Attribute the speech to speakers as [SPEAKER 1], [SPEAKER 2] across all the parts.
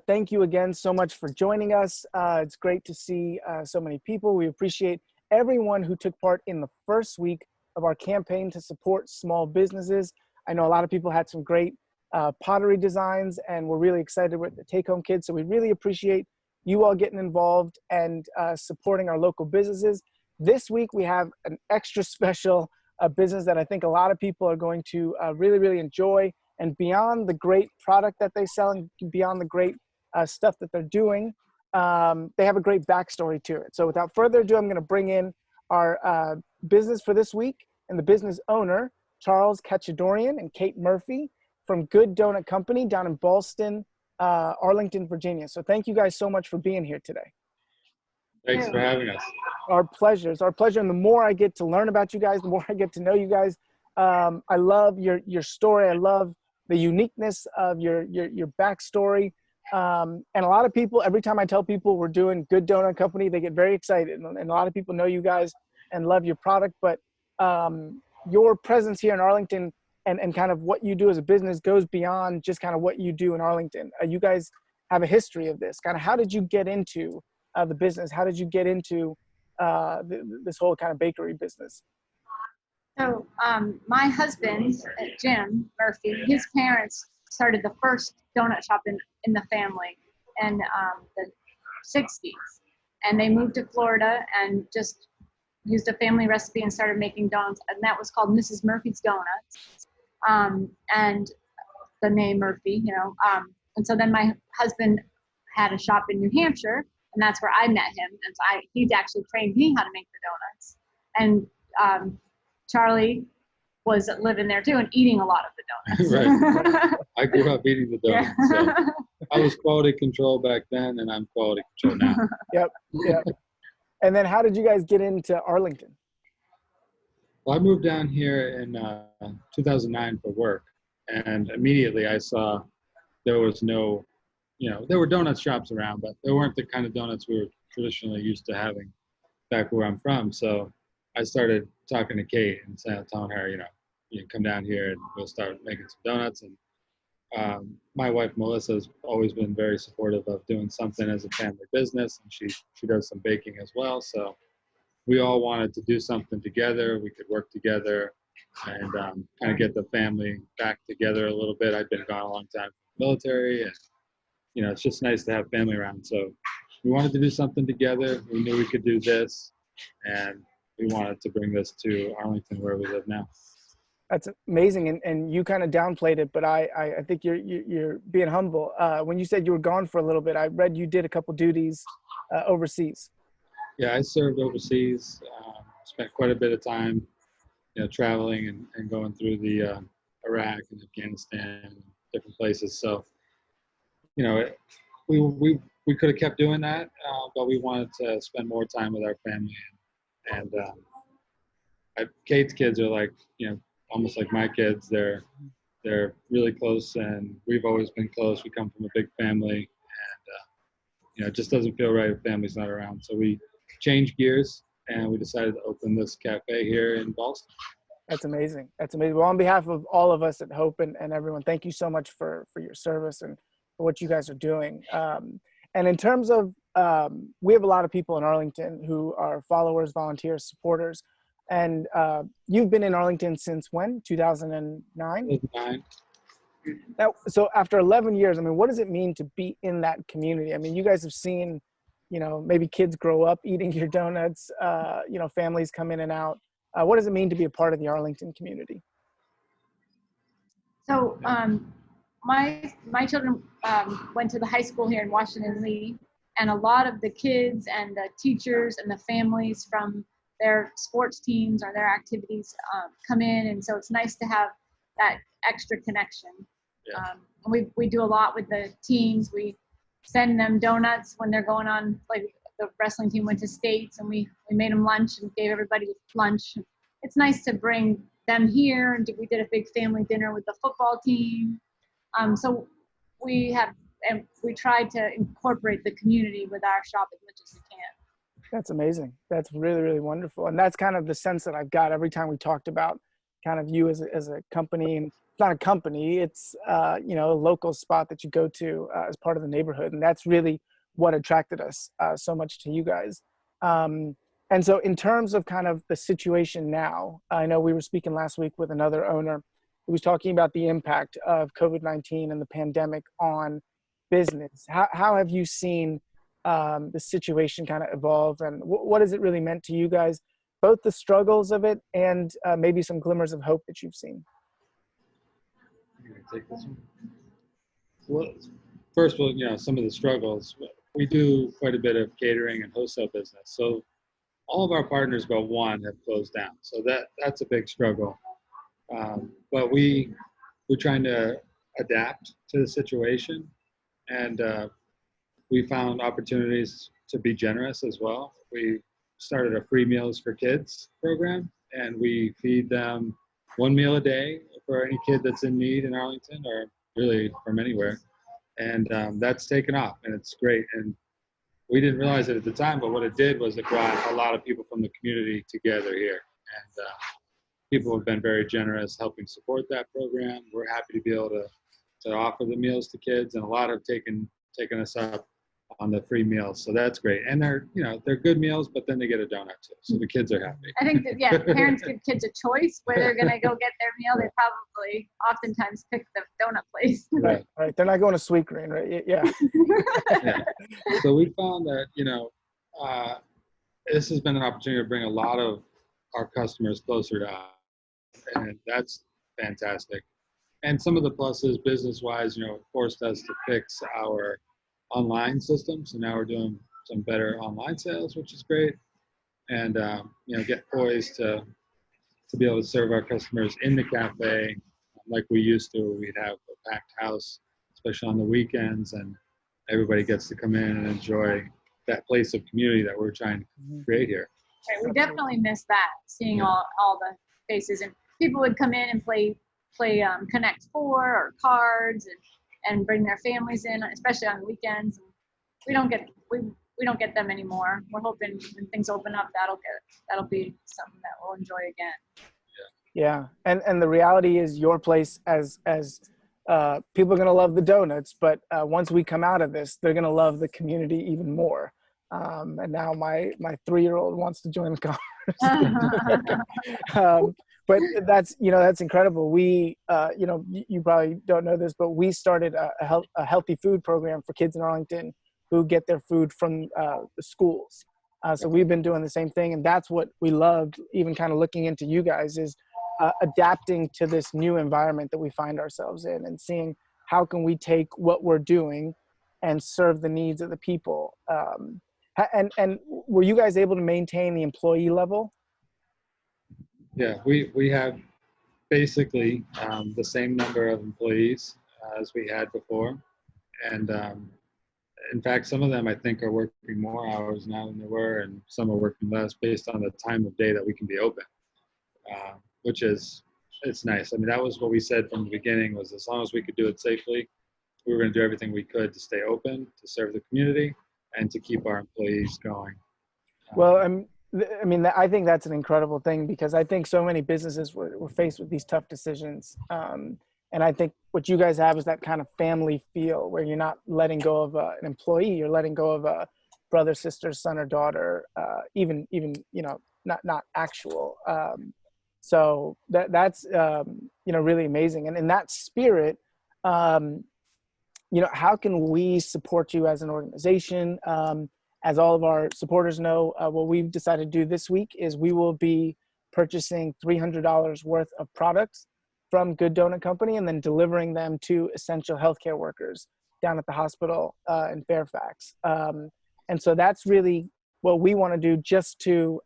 [SPEAKER 1] thank you again so much for joining us. It's great to see so many people. We appreciate everyone who took part in the first week of our campaign to support small businesses. I know a lot of people had some great pottery designs, and we're really excited with the take-home kids. So we really appreciate you all getting involved and supporting our local businesses. This week, we have an extra special business that I think a lot of people are going to really, really enjoy. And beyond the great product that they sell and beyond the great stuff that they're doing, they have a great backstory to it. So without further ado, I'm going to bring in our business for this week and the business owner, Charles Cachadorian and Kate Murphy from Good Donut Company down in Ballston, Arlington, Virginia. So thank you guys so much for being here today.
[SPEAKER 2] Thanks for having us.
[SPEAKER 1] Our pleasure. It's our pleasure. And the more I get to learn about you guys, the more I get to know you guys. I love your story. I love the uniqueness of your backstory. And a lot of people, every time I tell people we're doing Good Donut Company, they get very excited. And a lot of people know you guys and love your product. But your presence here in Arlington and kind of what you do as a business goes beyond just kind of what you do in Arlington. You guys have a history of this. Kind of how did you get into the business? How did you get into this whole kind of bakery business?
[SPEAKER 3] So my husband, Jim Murphy, his parents started the first donut shop in the family in the 60s. And they moved to Florida and just used a family recipe and started making donuts. And that was called Mrs. Murphy's Donuts. And the name Murphy, and so then my husband had a shop in New Hampshire, and that's where I met him. And so he'd actually trained me how to make the donuts. And Charlie was living there too and eating a lot of the donuts.
[SPEAKER 2] Right. I grew up eating the donuts.
[SPEAKER 3] Yeah.
[SPEAKER 2] So I was quality control back then, and I'm quality control now.
[SPEAKER 1] Yep. And then how did you guys get into Arlington?
[SPEAKER 2] Well, I moved down here in 2009 for work, and immediately I saw there was no, there were donut shops around, but there weren't the kind of donuts we were traditionally used to having back where I'm from. So I started talking to Kate and telling her, you can come down here and we'll start making some donuts. And my wife, Melissa, has always been very supportive of doing something as a family business, and she does some baking as well. So we all wanted to do something together. We could work together and kind of get the family back together a little bit. I've been gone a long time from the military, and it's just nice to have family around. So we wanted to do something together. We knew we could do this, and we wanted to bring this to Arlington, where we live now.
[SPEAKER 1] That's amazing, and you kind of downplayed it, but I think you're being humble. When you said you were gone for a little bit, I read you did a couple duties overseas.
[SPEAKER 2] Yeah, I served overseas. Spent quite a bit of time, traveling and going through the Iraq and Afghanistan and different places. So, we could have kept doing that, but we wanted to spend more time with our family. And Kate's kids are like, almost like my kids. They're really close, and we've always been close. We come from a big family, and it just doesn't feel right if family's not around. So we changed gears, and we decided to open this cafe here in Boston.
[SPEAKER 1] That's amazing. That's amazing. Well, on behalf of all of us at Hope and everyone, thank you so much for your service and for what you guys are doing. And in terms of, we have a lot of people in Arlington who are followers, volunteers, supporters. And you've been in Arlington since when? 2009?
[SPEAKER 2] 2009.
[SPEAKER 1] Now, so after 11 years, what does it mean to be in that community? You guys have seen, maybe kids grow up eating your donuts, families come in and out. What does it mean to be a part of the Arlington community?
[SPEAKER 3] So my children went to the high school here in Washington Lee, and a lot of the kids and the teachers and the families from their sports teams or their activities come in, and so it's nice to have that extra connection.
[SPEAKER 2] Yeah.
[SPEAKER 3] And we do a lot with the teams. We send them donuts when they're going on, like the wrestling team went to states, and we made them lunch and gave everybody lunch. It's nice to bring them here, and we did a big family dinner with the football team. So we tried to incorporate the community with our shop as much as we can.
[SPEAKER 1] That's amazing. That's really, really wonderful. And that's kind of the sense that I've got every time we talked about kind of you as a company it's not a company, it's a local spot that you go to as part of the neighborhood. And that's really what attracted us so much to you guys. And so in terms of kind of the situation now, I know we were speaking last week with another owner who was talking about the impact of COVID-19 and the pandemic on business. How have you seen the situation kind of evolve, and what has it really meant to you guys, both the struggles of it and maybe some glimmers of hope that you've seen?
[SPEAKER 2] I'm gonna take this one. Well, first of all, some of the struggles. We do quite a bit of catering and wholesale business. So all of our partners but one have closed down. So that's a big struggle. But we're trying to adapt to the situation, and we found opportunities to be generous as well. We started a free meals for kids program, and we feed them one meal a day for any kid that's in need in Arlington, or really from anywhere. And that's taken off, and it's great. And we didn't realize it at the time, but what it did was it brought a lot of people from the community together here. And people have been very generous helping support that program. We're happy to be able to offer the meals to kids, and a lot have taken us up on the free meals. So that's great. And they're good meals, but then they get a donut too. So the kids are happy.
[SPEAKER 3] I think that, yeah, parents give kids a choice where they're going to go get their meal. They probably oftentimes pick the donut place.
[SPEAKER 1] Right. They're not going to Sweetgreen, right? Yeah.
[SPEAKER 2] Yeah. So we found that, this has been an opportunity to bring a lot of our customers closer to us. And that's fantastic. And some of the pluses business-wise, forced us to fix our online system. So now we're doing some better online sales, which is great. And, get poised to be able to serve our customers in the cafe like we used to. We'd have a packed house, especially on the weekends, and everybody gets to come in and enjoy that place of community that we're trying to create here.
[SPEAKER 3] Right, we definitely miss that, seeing all the faces, and people would come in and play Connect Four or cards and bring their families in, especially on the weekends. We don't get them anymore. We're hoping when things open up, that'll be something that we'll enjoy again.
[SPEAKER 1] Yeah, and the reality is, your place as people are going to love the donuts, but once we come out of this, they're going to love the community even more. And now my 3-year-old wants to join the conversation. But that's incredible. We, you probably don't know this, but we started a healthy food program for kids in Arlington who get their food from the schools. So we've been doing the same thing, and that's what we loved, even kind of looking into you guys, is adapting to this new environment that we find ourselves in, and seeing how can we take what we're doing and serve the needs of the people. And were you guys able to maintain the employee level?
[SPEAKER 2] Yeah, we have basically the same number of employees as we had before. And in fact, some of them, I think, are working more hours now than they were, and some are working less based on the time of day that we can be open, which is, it's nice. I mean, that was what we said from the beginning, was as long as we could do it safely, we were going to do everything we could to stay open, to serve the community, and to keep our employees going.
[SPEAKER 1] Well, I think that's an incredible thing, because I think so many businesses were faced with these tough decisions. And I think what you guys have is that kind of family feel, where you're not letting go of an employee, you're letting go of a brother, sister, son, or daughter, even not actual. So that's really amazing. And in that spirit, how can we support you as an organization? As all of our supporters know, what we've decided to do this week is we will be purchasing $300 worth of products from Good Donut Company, and then delivering them to essential healthcare workers down at the hospital in Fairfax. And so that's really what we want to do, just to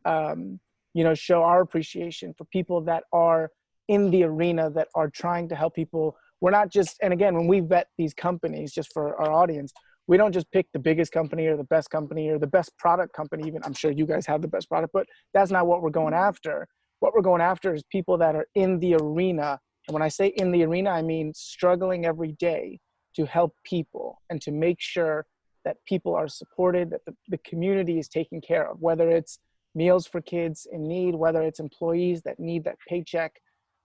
[SPEAKER 1] show our appreciation for people that are in the arena, that are trying to help people. We're not just, and again, when we vet these companies, just for our audience, we don't just pick the biggest company or the best company or the best product company. Even, I'm sure you guys have the best product, but that's not what we're going after. What we're going after is people that are in the arena. And when I say in the arena, I mean struggling every day to help people and to make sure that people are supported, that the community is taken care of, whether it's meals for kids in need, whether it's employees that need that paycheck.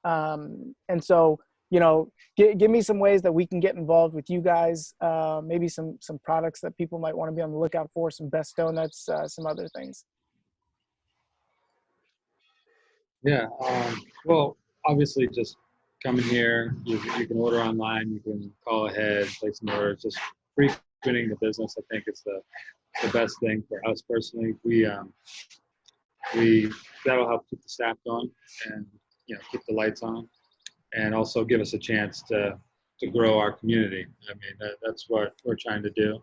[SPEAKER 1] And so, give me some ways that we can get involved with you guys. Maybe some products that people might want to be on the lookout for, some best donuts, some other things.
[SPEAKER 2] Yeah. Well, obviously, just come in here. You can order online. You can call ahead, place an order. Just frequenting the business, I think, is the best thing for us personally. We that'll help keep the staff going and keep the lights on, and also give us a chance to grow our community. I mean, that's what we're trying to do.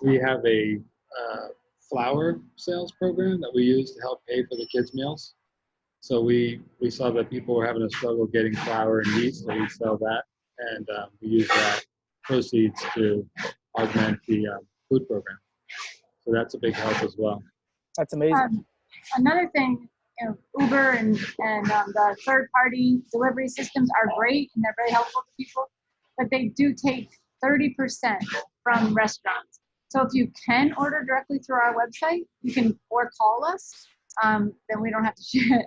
[SPEAKER 2] We have a flour sales program that we use to help pay for the kids' meals. So we saw that people were having a struggle getting flour and yeast, so we sell that, and we use that proceeds to augment the food program. So that's a big help as well.
[SPEAKER 1] That's amazing.
[SPEAKER 3] Another thing, Uber and the third-party delivery systems are great and they're very helpful to people, but they do take 30% from restaurants. So if you can order directly through our website, you can or call us. Then we don't have to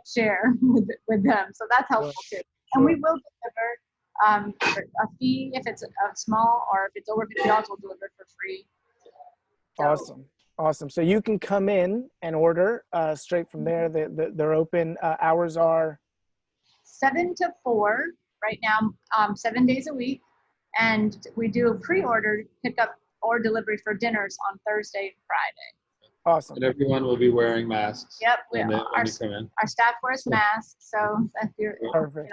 [SPEAKER 3] share with them. So that's helpful too. And we will deliver for a fee if it's a small, or if it's over $50, we'll deliver for free. So,
[SPEAKER 1] Awesome. So you can come in and order straight from there. They're open. Hours are
[SPEAKER 3] 7 to 4 right now, 7 days a week. And we do a pre-order pickup or delivery for dinners on Thursday and Friday.
[SPEAKER 1] Awesome.
[SPEAKER 2] And everyone will be wearing masks.
[SPEAKER 3] Yep.
[SPEAKER 2] When you come in.
[SPEAKER 3] Our staff wears masks. So if you're,
[SPEAKER 1] perfect.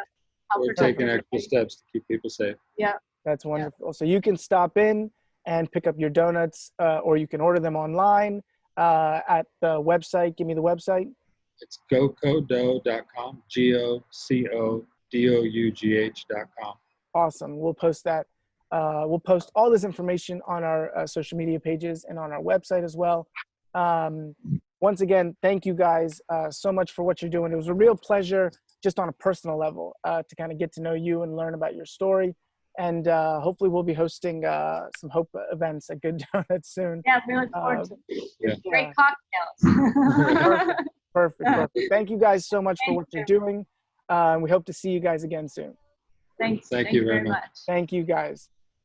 [SPEAKER 2] We're taking extra steps to keep people safe.
[SPEAKER 3] Yeah.
[SPEAKER 1] That's wonderful. Yeah. So you can stop in and pick up your donuts, or you can order them online at the website. Give me the website.
[SPEAKER 2] It's gocodough.com, GOCODOUGH.com.
[SPEAKER 1] Awesome. We'll post that. We'll post all this information on our social media pages and on our website as well. Once again, thank you guys so much for what you're doing. It was a real pleasure, just on a personal level, to kind of get to know you and learn about your story. And hopefully we'll be hosting some Hope events at Good Donuts soon.
[SPEAKER 3] Yeah, we look forward to it.
[SPEAKER 2] Yeah.
[SPEAKER 3] Great cocktails.
[SPEAKER 1] Perfect. Thank you guys so much for what you're doing. And we hope to see you guys again soon.
[SPEAKER 3] Thanks.
[SPEAKER 2] Thank you very much.
[SPEAKER 1] Thank you guys.